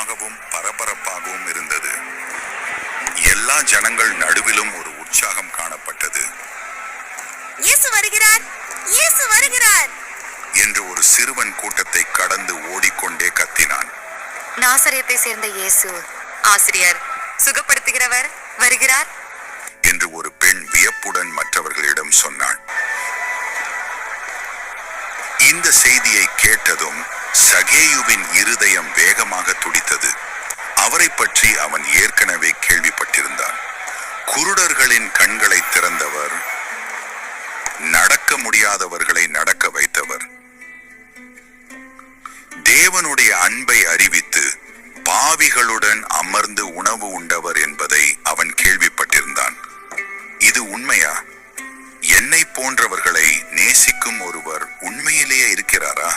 சத்தமாகவும் பரபரப்பாகவும் இருந்தது. எல்லா ஜனங்கள் நடுவிலும் ஒரு உற்சாகம் காணப்பட்டது. இயேசு வருகிறார், இயேசு வருகிறார் என்று ஒரு சிறுவன் கூட்டத்தை கடந்து ஓடிக்கொண்டே கத்தினான். நாசரேத்தை சேர்ந்த இயேசு, ஆசிரியர், சுகப்படுத்துகிறவர் வருகிறார் என்று ஒரு பெண் வியப்புடன் மற்றவர்களிடம் சொன்னாள். இந்த செய்தியை கேட்டதும் சகேயுவின் இருதயம் வேகமாக துடித்தது. அவரை பற்றி அவன் ஏற்கனவே கேள்விப்பட்டிருந்தான். குருடர்களின் கண்களை திறந்தவர், நடக்க முடியாதவர்களை நடக்க வைத்தவர், தேவனுடைய அன்பை அறிவித்து பாவிகளுடன் அமர்ந்து உணவு உண்டவர் என்பதை அவன் கேள்விப்பட்டிருந்தான். இது உண்மையா? என்னை போன்றவர்களை நேசிக்கும் ஒருவர் உண்மையிலேயே இருக்கிறாரா?